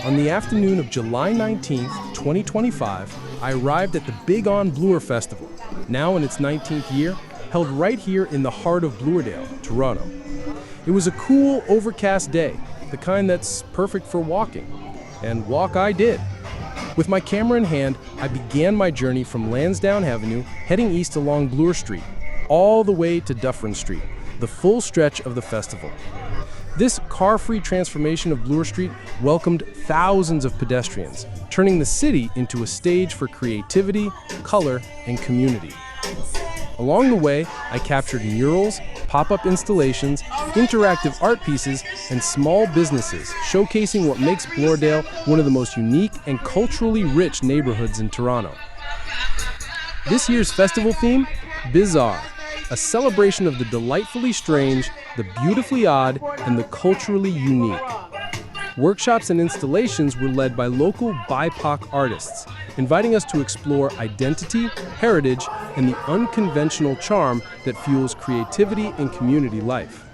On the afternoon of July 19th, 2025, I arrived at the Big On Bloor Festival, now in its 19th year, held right here in the heart of Bloordale, Toronto. It was a cool, overcast day, the kind that's perfect for walking. And walk I did. With my camera in hand, I began my journey from Lansdowne Avenue, heading east along Bloor Street, all the way to Dufferin Street, the full stretch of the festival. This car-free transformation of Bloor Street welcomed thousands of pedestrians, turning the city into a stage for creativity, color, and community. Along the way, I captured murals, pop-up installations, interactive art pieces, and small businesses, showcasing what makes Bloordale one of the most unique and culturally rich neighborhoods in Toronto. This year's festival theme? Bizarre. A celebration of the delightfully strange, the beautifully odd, and the culturally unique. Workshops and installations were led by local BIPOC artists, inviting us to explore identity, heritage, and the unconventional charm that fuels creativity and community life.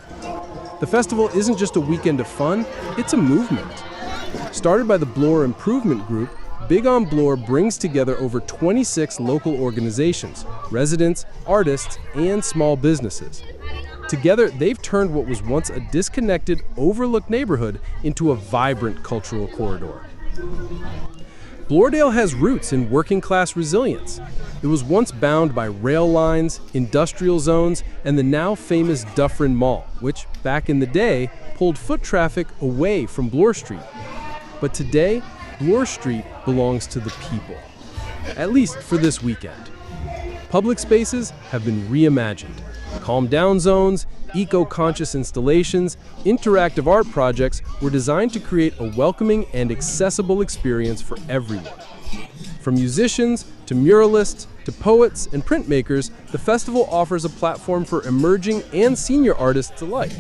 The festival isn't just a weekend of fun, it's a movement. Started by the Bloor Improvement Group, Big On Bloor brings together over 26 local organizations, residents, artists, and small businesses. Together, they've turned what was once a disconnected, overlooked neighborhood into a vibrant cultural corridor. Bloordale has roots in working-class resilience. It was once bound by rail lines, industrial zones, and the now famous Dufferin Mall, which, back in the day, pulled foot traffic away from Bloor Street. But today, Bloor Street belongs to the people, at least for this weekend. Public spaces have been reimagined. Calm-down zones, eco-conscious installations, interactive art projects were designed to create a welcoming and accessible experience for everyone. From musicians to muralists to poets and printmakers, the festival offers a platform for emerging and senior artists alike,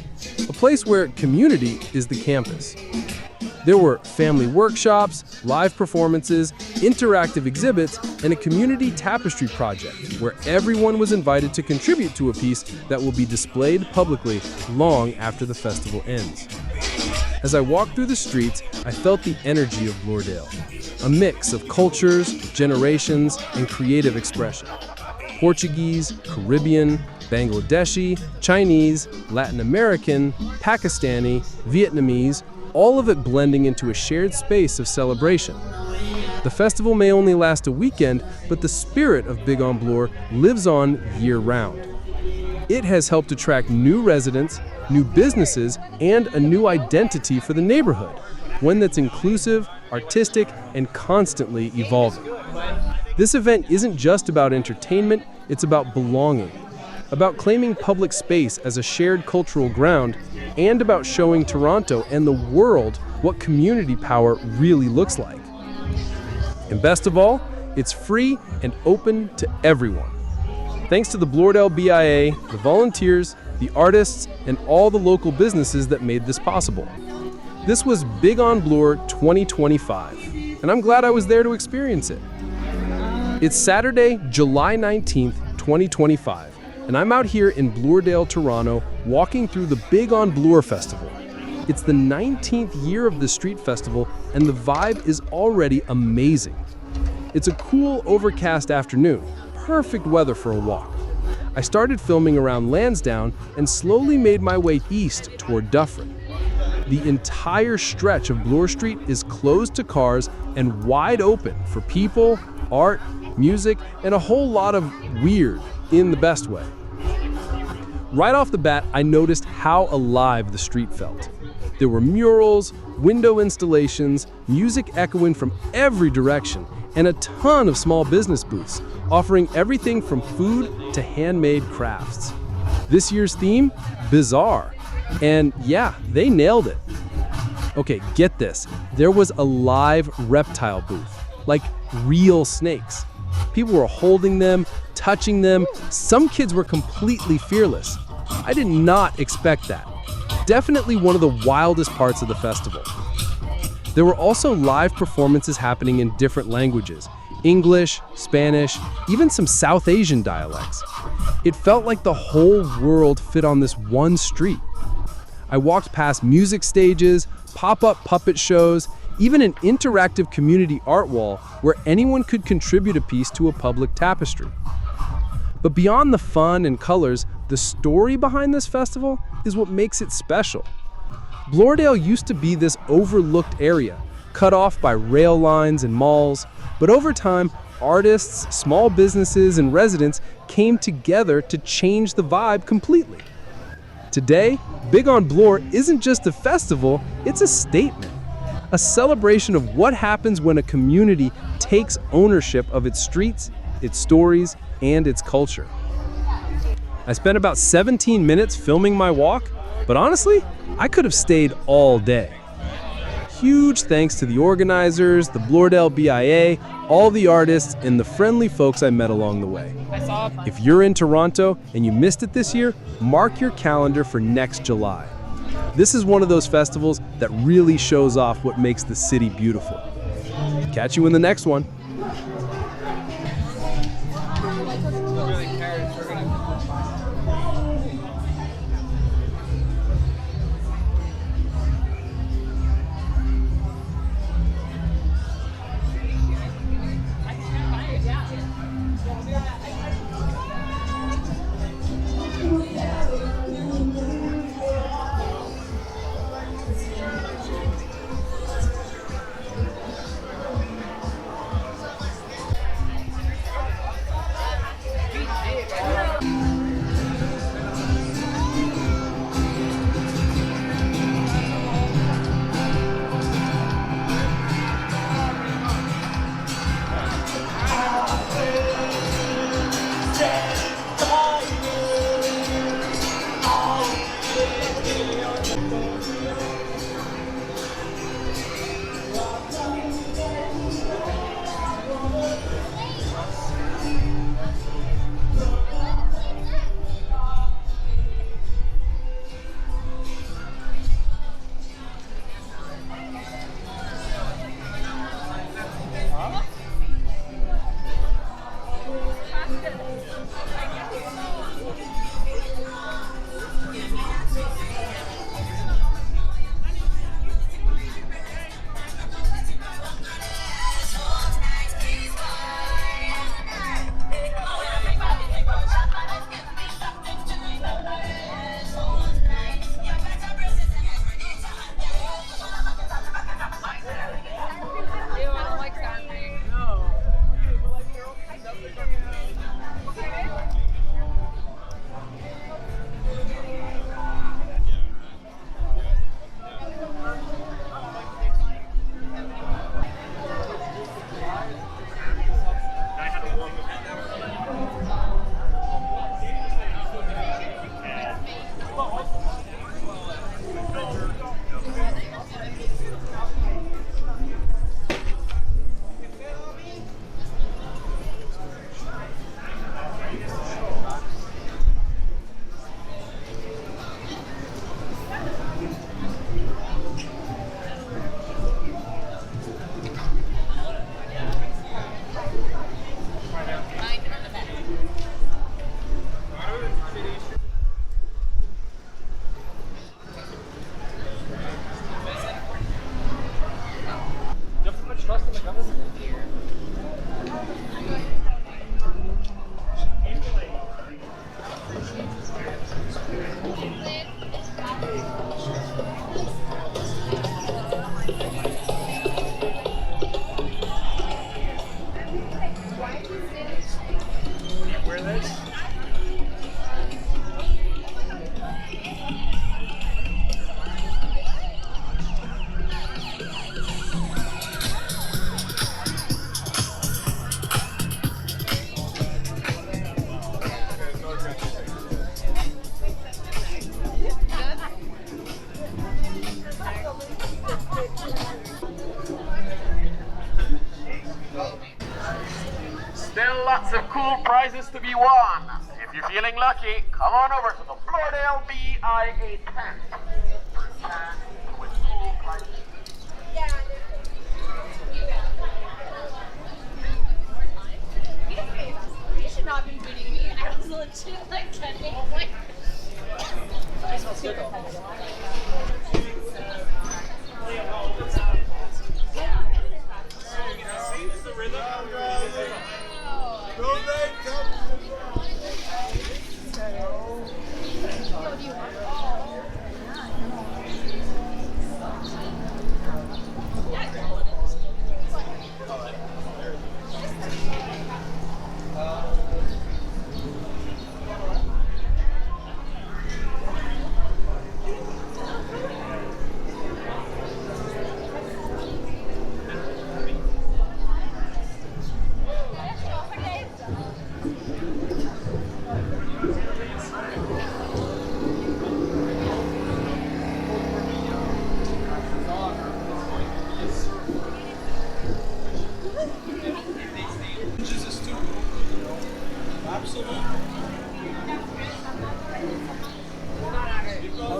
a place where community is the campus. There were family workshops, live performances, interactive exhibits, and a community tapestry project where everyone was invited to contribute to a piece that will be displayed publicly long after the festival ends. As I walked through the streets, I felt the energy of Bloordale, a mix of cultures, generations, and creative expression. Portuguese, Caribbean, Bangladeshi, Chinese, Latin American, Pakistani, Vietnamese, all of it blending into a shared space of celebration. The festival may only last a weekend, but the spirit of Big On Bloor lives on year-round. It has helped attract new residents, new businesses, and a new identity for the neighborhood, one that's inclusive, artistic, and constantly evolving. This event isn't just about entertainment, it's about belonging, about claiming public space as a shared cultural ground, and about showing Toronto and the world what community power really looks like. And best of all, it's free and open to everyone. Thanks to the Bloordale BIA, the volunteers, the artists, and all the local businesses that made this possible. This was Big On Bloor 2025, and I'm glad I was there to experience it. It's Saturday, July 19th, 2025. And I'm out here in Bloordale, Toronto, walking through the Big On Bloor Festival. It's the 19th year of the street festival, and the vibe is already amazing. It's a cool, overcast afternoon, perfect weather for a walk. I started filming around Lansdowne and slowly made my way east toward Dufferin. The entire stretch of Bloor Street is closed to cars and wide open for people, art, music, and a whole lot of weird in the best way. Right off the bat, I noticed how alive the street felt. There were murals, window installations, music echoing from every direction, and a ton of small business booths, offering everything from food to handmade crafts. This year's theme? Bizarre. And yeah, they nailed it. Okay, get this. There was a live reptile booth, like real snakes. People were holding them, touching them. Some kids were completely fearless. I did not expect that. Definitely one of the wildest parts of the festival. There were also live performances happening in different languages: English, Spanish, even some South Asian dialects. It felt like the whole world fit on this one street. I walked past music stages, pop-up puppet shows, even an interactive community art wall where anyone could contribute a piece to a public tapestry. But beyond the fun and colors, the story behind this festival is what makes it special. Bloordale used to be this overlooked area, cut off by rail lines and malls, but over time, artists, small businesses, and residents came together to change the vibe completely. Today, Big on Bloor isn't just a festival, it's a statement. A celebration of what happens when a community takes ownership of its streets, its stories, and its culture. I spent about 17 minutes filming my walk, but honestly, I could have stayed all day. Huge thanks to the organizers, the Bloordale BIA, all the artists, and the friendly folks I met along the way. If you're in Toronto and you missed it this year, mark your calendar for next July. This is one of those festivals that really shows off what makes the city beautiful. Catch you in the next one. Still lots of cool prizes to be won. If you're feeling lucky, come on over to the Bloordale BIA tent for a stand with cool prizes. You should not be beating me. I was legit like getting like. I smells good though.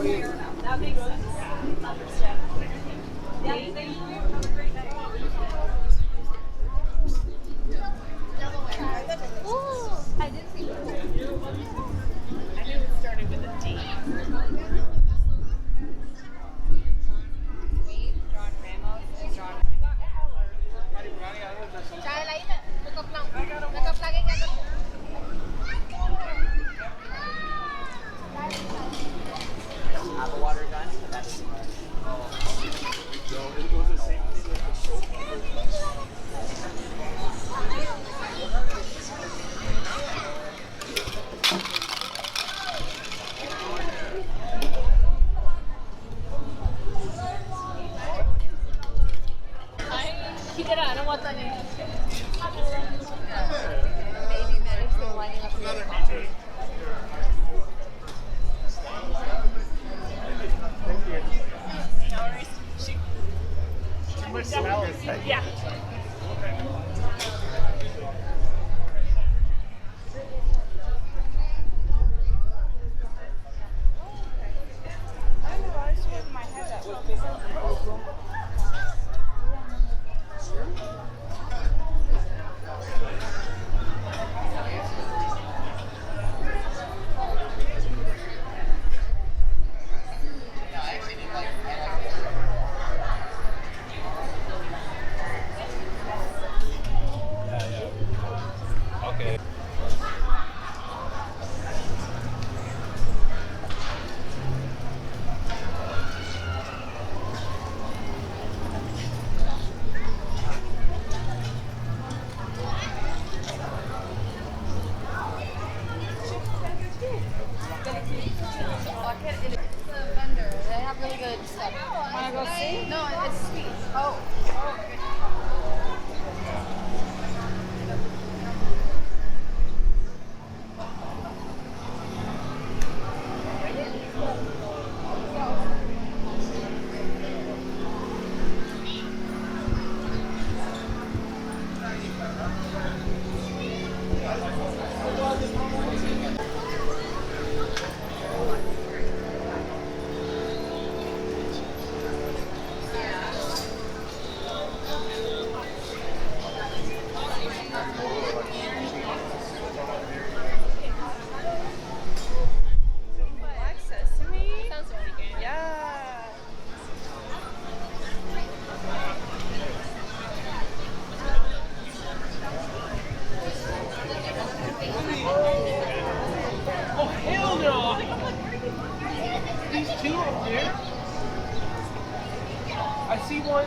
That makes sense. Yeah, thank you. Have a great night. Ooh, I didn't see that. I knew it started with a D. John Ramos, John. Chai lain tak? Tutup lang. Tutup lagi kan? Have a water gun. That's Kita dah nak buat tadi. Maybe manage the lining up the coffee. yeah. I know, I was with my head up. Pocket is a vendor. They have really good stuff. Wanna go see? No, it's sweet. Oh. I see one.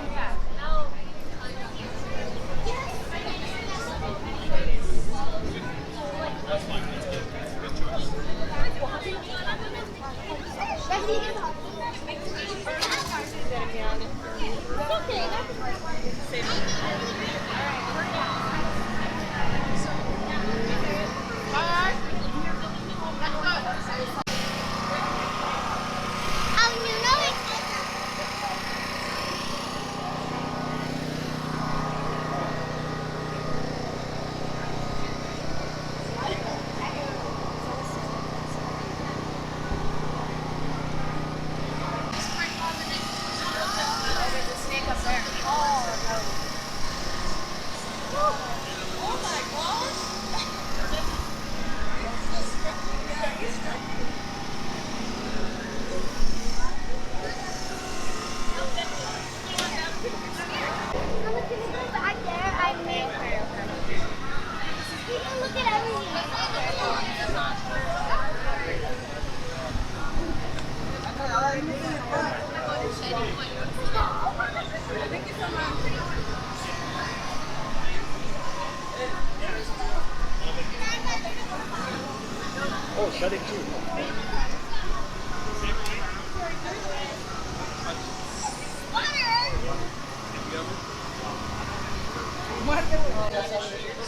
Oh, shut it too.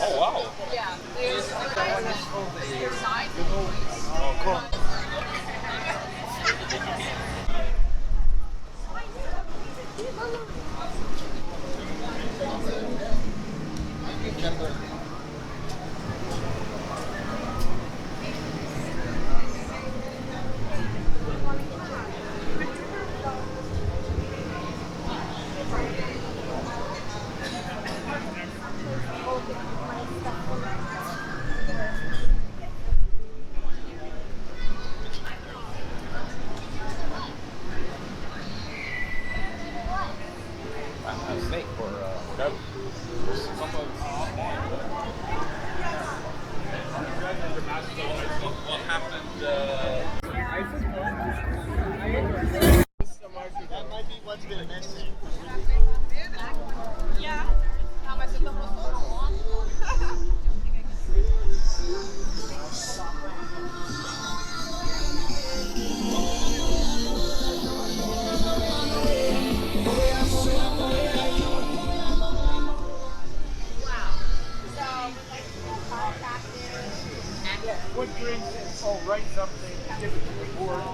Oh, wow. Yeah. There's side. Oh, cool.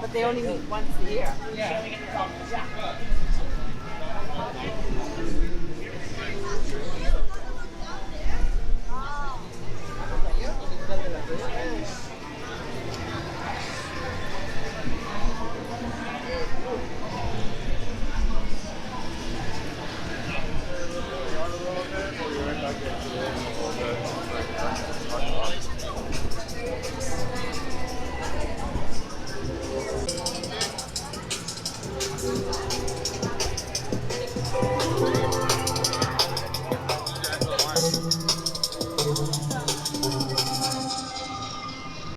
But they only meet once a year.